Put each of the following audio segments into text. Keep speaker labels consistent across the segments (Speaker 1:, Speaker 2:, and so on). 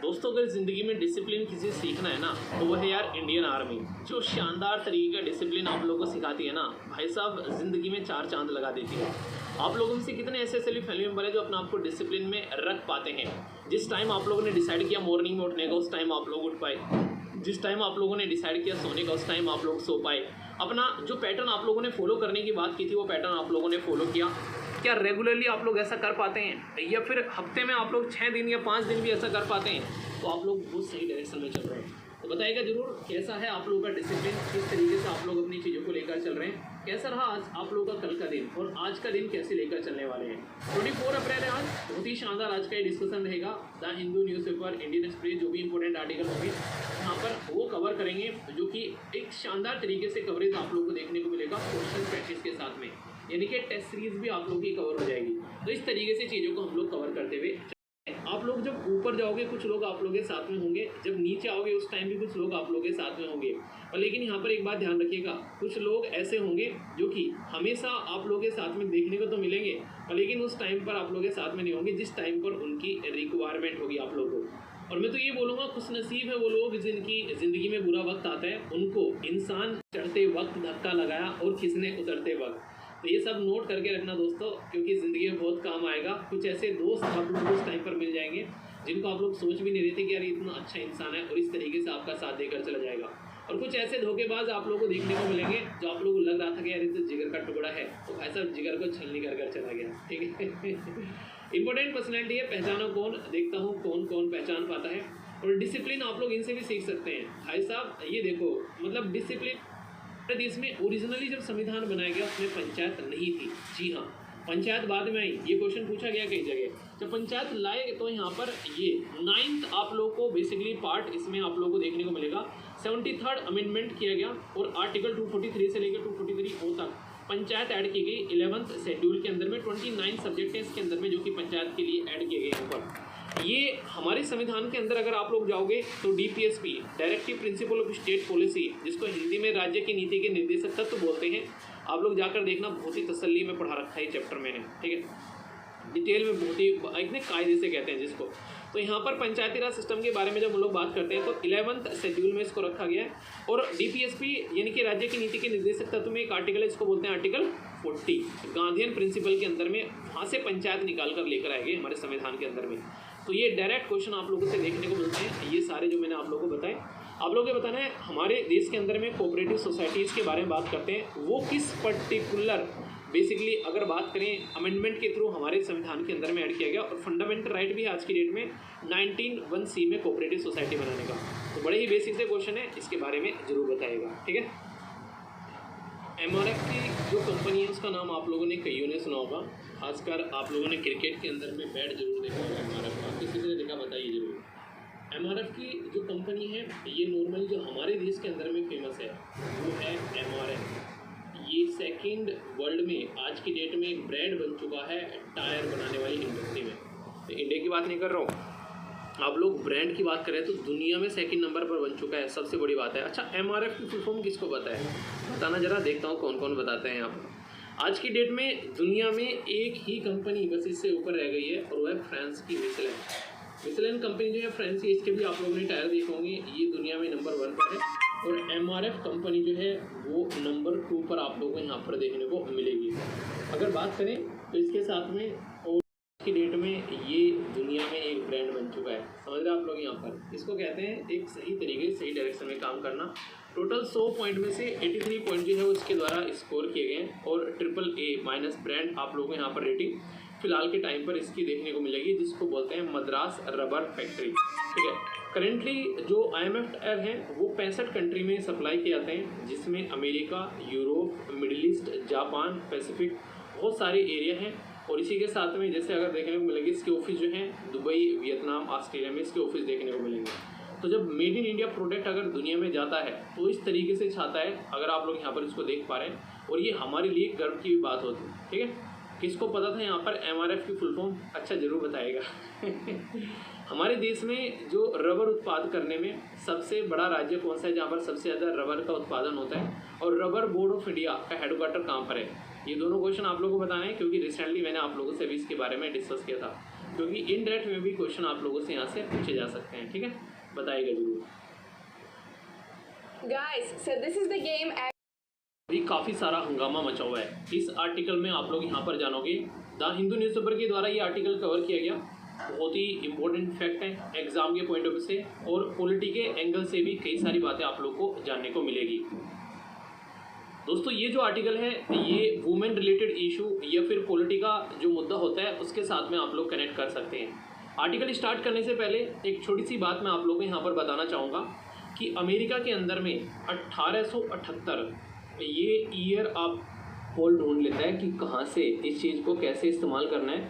Speaker 1: दोस्तों अगर ज़िंदगी में डिसिप्लिन किसी से सीखना है ना तो वो है यार इंडियन आर्मी। जो शानदार तरीके का डिसिप्लिन आप लोगों को सिखाती है ना भाई साहब, ज़िंदगी में 4 चांद लगा देती है। आप लोगों में से कितने ऐसे फैमिली मेंबर है जो अपने आप को डिसिप्लिन में रख पाते हैं। जिस टाइम आप लोगों ने डिसाइड किया मॉर्निंग में उठने का उस टाइम आप लोग उठ पाए, जिस टाइम आप लोगों ने डिसाइड किया सोने का उस टाइम आप लोग सो पाए। अपना जो पैटर्न आप लोगों ने फॉलो करने की बात की थी वो पैटर्न आप लोगों ने फॉलो किया। क्या रेगुलरली आप लोग ऐसा कर पाते हैं या फिर हफ्ते में आप लोग 6 दिन या 5 दिन भी ऐसा कर पाते हैं तो आप लोग बहुत सही डायरेक्शन में चल रहे हैं। तो बताइएगा जरूर कैसा है आप लोगों का डिसिप्लिन, किस तरीके से आप लोग अपनी चीज़ों को लेकर चल रहे हैं, कैसा रहा आज आप लोगों का कल का दिन और आज का दिन कैसे लेकर चलने वाले हैं। 24 अप्रैल है आज, बहुत ही शानदार आज का ये डिस्कशन रहेगा। The Hindu newspaper, Indian express, जो भी इंपॉर्टेंट आर्टिकल होंगे यहाँ पर वो कवर करेंगे, जो कि एक शानदार तरीके से कवरेज आप लोगों को देखने को मिलेगा क्वेश्चन प्रैक्टिस के साथ में, यानी कि टेस्ट सीरीज भी आप लोगों की कवर हो जाएगी। तो इस तरीके से चीज़ों को हम लोग कवर करते हुए आप लोग जब ऊपर जाओगे कुछ लोग आप लोगों के साथ में होंगे, जब नीचे आओगे उस टाइम भी कुछ लोग आप लोगों के साथ में होंगे। और लेकिन यहाँ पर एक बात ध्यान रखिएगा, कुछ लोग ऐसे होंगे जो कि हमेशा आप लोगों के साथ में देखने को तो मिलेंगे और लेकिन उस टाइम पर आप लोगों के साथ में नहीं होंगे जिस टाइम पर उनकी रिक्वायरमेंट होगी आप लोगों को। और मैं तो ये बोलूँगा खुशनसीब है वो लोग जिनकी ज़िंदगी में बुरा वक्त आता है, उनको इंसान चढ़ते वक्त धक्का लगाया और किसने उतरते वक्त। तो ये सब नोट करके रखना दोस्तों, क्योंकि ज़िंदगी में बहुत काम आएगा। कुछ ऐसे दोस्त आप लोग को उस टाइम पर मिल जाएंगे जिनको आप लोग सोच भी नहीं रहे थे कि यार इतना अच्छा इंसान है और इस तरीके से आपका साथ देकर चला जाएगा। और कुछ ऐसे धोखेबाज आप लोगों को देखने को मिलेंगे जो आप लोगों को लग रहा था कि यार ये तो जिगर का टुकड़ा है, तो ऐसा जिगर को छलनी कर चला गया। ठीक है इंपॉर्टेंट पर्सनैलिटी है, पहचानो कौन, देखता हूँ कौन कौन पहचान पाता है। और डिसिप्लिन आप लोग इनसे भी सीख सकते हैं। भाई साहब ये देखो, मतलब डिसिप्लिन देश में ओरिजिनली जब संविधान बनाया गया उसमें पंचायत नहीं थी। जी हाँ, पंचायत बाद में आई। ये क्वेश्चन पूछा गया कई जगह, जब पंचायत लाए तो यहाँ पर ये 9th आप लोग को बेसिकली पार्ट इसमें आप लोग को देखने को मिलेगा। 73rd अमेंडमेंट किया गया और आर्टिकल 243 से लेकर 243 तक पंचायत ऐड की गई 11th शेड्यूल के अंदर में। 29 सब्जेक्ट है इसके अंदर में जो कि पंचायत के लिए ऐड किए गए यहाँ पर। ये हमारे संविधान के अंदर अगर आप लोग जाओगे तो DPSP, directive principle of state policy, जिसको हिंदी में राज्य की नीति के निर्देशक तत्व बोलते हैं, आप लोग जाकर देखना, बहुत ही तसल्ली में पढ़ा रखा है चैप्टर मैंने। ठीक है, डिटेल में बहुत ही इतने कायदे से कहते हैं जिसको। तो यहाँ पर पंचायती राज सिस्टम के बारे में जब हम लोग बात करते हैं तो 11th शेड्यूल में इसको रखा गया है। और डीपीएसपी यानी कि राज्य की नीति के निर्देशक तत्व में एक आर्टिकल है, इसको बोलते हैं आर्टिकल 40, गांधीयन प्रिंसिपल के अंदर में। वहाँ से पंचायत निकाल कर लेकर आएंगे हमारे संविधान के अंदर में। तो ये डायरेक्ट क्वेश्चन आप लोगों से देखने को मिलते हैं। ये सारे जो मैंने आप लोगों को बताए, आप लोगों को बताना है हमारे देश के अंदर में कोऑपरेटिव सोसाइटीज़ के बारे में बात करते हैं, वो किस पर्टिकुलर बेसिकली अगर बात करें अमेंडमेंट के थ्रू हमारे संविधान के अंदर में ऐड किया गया। और फंडामेंटल राइट भी आज की डेट में 19(1)(c) में कोऑपरेटिव सोसाइटी बनाने का। तो बड़े ही बेसिक से क्वेश्चन है, इसके बारे में जरूर बताइएगा। ठीक है, MRF की जो कंपनी है उसका नाम आप लोगों ने कईयों ने सुना होगा, खासकर आप लोगों ने क्रिकेट के अंदर में बैट जरूर देखा होगा MRF का। किसी ने देखा बताइए जरूर। MRF की जो कंपनी है ये नॉर्मली जो हमारे देश के अंदर में फेमस है वो है MRF। ये सेकंड वर्ल्ड में आज की डेट में एक ब्रांड बन चुका है टायर बनाने वाली इंडस्ट्री में। तो इंडिया की बात नहीं कर रहा हूँ, आप लोग ब्रांड की बात करें तो दुनिया में सेकंड नंबर पर बन चुका है, सबसे बड़ी बात है। अच्छा, MRF की फुल फॉर्म किसको पता है, बताना जरा, देखता हूँ कौन कौन बताते हैं आप। आज की डेट में दुनिया में एक ही कंपनी बस इससे ऊपर रह गई है और वो है फ्रांस की मिशेलिन। मिशेलिन कंपनी जो है फ्रांस की, इसके भी आप लोगों ने टायर देखे होंगे, ये दुनिया में नंबर 1 पर है। और MRF कंपनी जो है वो नंबर 2 पर आप लोगों को यहाँ पर देखने को मिलेगी। अगर बात करें तो इसके साथ में और की डेट में ये दुनिया में एक ब्रांड बन चुका है। समझ रहे आप लोग, यहाँ पर इसको कहते हैं एक सही तरीके से सही डायरेक्शन में काम करना। टोटल 100 पॉइंट में से 83 पॉइंट जो है वो इसके द्वारा स्कोर किए गए हैं और AAA- ब्रांड आप लोगों को यहाँ पर रेटिंग फिलहाल के टाइम पर इसकी देखने को मिलेगी, जिसको बोलते हैं मद्रास रबर फैक्ट्री। ठीक है, करेंटली जो IMF हैं वो 65 कंट्री में सप्लाई किए जाते हैं, जिसमें America, Europe, middle east, Japan, Pacific बहुत सारे एरिया हैं। और इसी के साथ में जैसे अगर देखने को मिलेंगे इसके ऑफिस जो हैं दुबई, वियतनाम, ऑस्ट्रेलिया में इसके ऑफिस देखने को मिलेंगे। तो जब मेड इन इंडिया प्रोडक्ट अगर दुनिया में जाता है तो इस तरीके से छाता है, अगर आप लोग यहाँ पर इसको देख पा रहे हैं, और ये हमारे लिए गर्व की भी बात होती है। ठीक है, किसको पता था यहाँ पर MRF की फुल फॉर्म, अच्छा ज़रूर बताएगा। हमारे देश में जो रबर उत्पादन करने में सबसे बड़ा राज्य कौन सा है जहाँ पर सबसे ज़्यादा रबर का उत्पादन होता है, और रबर बोर्ड ऑफ इंडिया का हेडक्वार्टर कहाँ पर है? ये दोनों क्वेश्चन आप लोगों को बताना है, क्योंकि रिसेंटली मैंने आप लोगों से भी इसके बारे में डिस्कस किया था, क्योंकि इनडायरेक्ट में भी क्वेश्चन आप लोगों से यहाँ से पूछे जा सकते हैं। ठीक है, बताइएगा जरूर।
Speaker 2: Guys, so this is the game.
Speaker 1: भी काफ़ी सारा हंगामा मचा हुआ है इस आर्टिकल में, आप लोग यहाँ पर जानोगे। द हिंदू न्यूज़पेपर के द्वारा ये आर्टिकल कवर किया गया, बहुत ही इंपॉर्टेंट फैक्ट है एग्जाम के पॉइंट ऑफ व्यू से, और पॉलिटी के एंगल से भी कई सारी बातें आप लोग को जानने को मिलेगी। दोस्तों ये जो आर्टिकल है ये वुमेन रिलेटेड इशू या फिर पॉलिटी का जो मुद्दा होता है उसके साथ में आप लोग कनेक्ट कर सकते हैं। आर्टिकल स्टार्ट करने से पहले एक छोटी सी बात मैं आप लोगों को यहाँ पर बताना चाहूँगा कि अमेरिका के अंदर में 1878 ये ईयर आप होल्ड ढूंढ लेता है कि कहाँ से इस चीज़ को कैसे इस्तेमाल करना है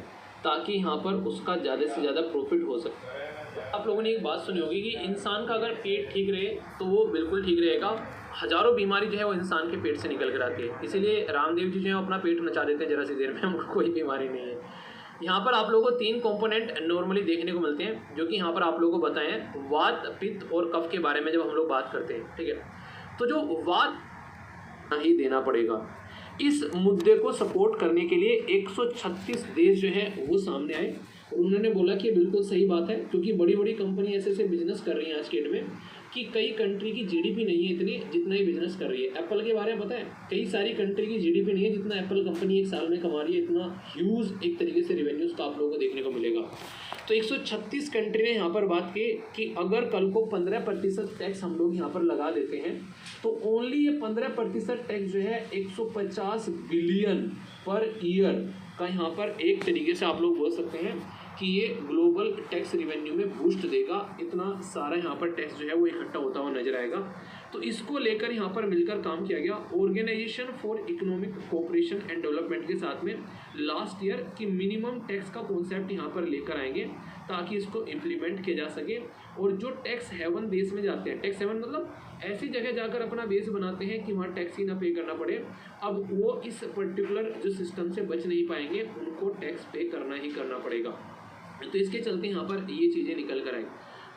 Speaker 1: ताकि यहाँ पर उसका ज़्यादा से ज़्यादा प्रॉफिट हो सके। आप लोगों ने एक बात सुनी होगी कि इंसान का अगर पेट ठीक रहे तो वो बिल्कुल ठीक रहेगा, हज़ारों बीमारी जो है वो इंसान के पेट से निकल कर आती है। इसीलिए रामदेव जी जो है अपना पेट नचा देते हैं जरा सी देर में, उनको कोई बीमारी नहीं है। यहाँ पर आप लोगों को 3 कंपोनेंट नॉर्मली देखने को मिलते हैं, जो कि यहाँ पर आप लोगों को बताएं वात, पित्त और कफ के बारे में जब हम लोग बात करते हैं। ठीक है, तो जो वात ही देना पड़ेगा। इस मुद्दे को सपोर्ट करने के लिए 136 देश जो है वो सामने आए और उन्होंने बोला कि बिल्कुल सही बात है, क्योंकि बड़ी बड़ी कंपनी ऐसे ऐसे बिजनेस कर रही हैं आज के डेट में कि कई कंट्री की GDP नहीं है इतनी जितना ही बिजनेस कर रही है। एप्पल के बारे में पता है, कई सारी कंट्री की GDP नहीं है जितना एप्पल कंपनी एक साल में कमा रही है। इतना ह्यूज एक तरीके से रेवेन्यूज का आप लोगों को देखने को मिलेगा। तो 136 कंट्री ने यहाँ पर बात की कि अगर कल को 15% टैक्स हम लोग यहाँ पर लगा देते हैं तो ओनली ये 15% टैक्स जो है 150 बिलियन पर ईयर का यहाँ पर एक तरीके से आप लोग बोल सकते हैं कि ये ग्लोबल टैक्स रिवेन्यू में बूस्ट देगा। इतना सारा यहाँ पर टैक्स जो है वो इकट्ठा होता हुआ नजर आएगा। तो इसको लेकर यहाँ पर मिलकर काम किया गया organisation for economic cooperation and development के साथ में लास्ट ईयर की मिनिमम टैक्स का कॉन्सेप्ट यहाँ पर लेकर आएंगे ताकि इसको इम्प्लीमेंट किया जा सके। और जो टैक्स हेवन देश में जाते हैं, टैक्स हेवन मतलब ऐसी जगह जाकर अपना बेस बनाते हैं कि वहाँ टैक्स ही ना पे करना पड़े, अब वो इस पर्टिकुलर जो सिस्टम से बच नहीं पाएंगे, उनको टैक्स पे करना ही करना पड़ेगा। तो इसके चलते यहाँ पर ये चीज़ें निकल कर आई।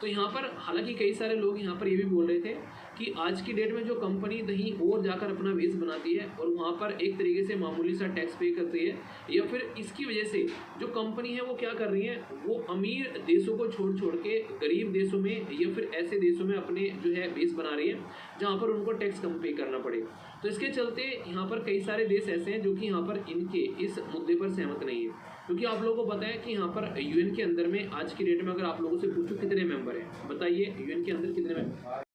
Speaker 1: तो यहाँ पर हालांकि कई सारे लोग यहाँ पर ये भी बोल रहे थे कि आज की डेट में जो कंपनी कहीं और जाकर अपना बेस बनाती है और वहाँ पर एक तरीके से मामूली सा टैक्स पे करती है, या फिर इसकी वजह से जो कंपनी है वो क्या कर रही है, वो अमीर देशों को छोड़ के गरीब देशों में या फिर ऐसे देशों में अपने जो है बेस बना रही है जहाँ पर उनको टैक्स कम पे करना पड़े। तो इसके चलते यहाँ पर कई सारे देश ऐसे हैं जो कि यहाँ पर इनके इस मुद्दे पर सहमत नहीं है, क्योंकि आप लोगों को पता है कि यहाँ पर UN के अंदर में आज की डेट में अगर आप लोगों से पूछो कितने मेंबर हैं, बताइए UN के अंदर कितने मेंबर?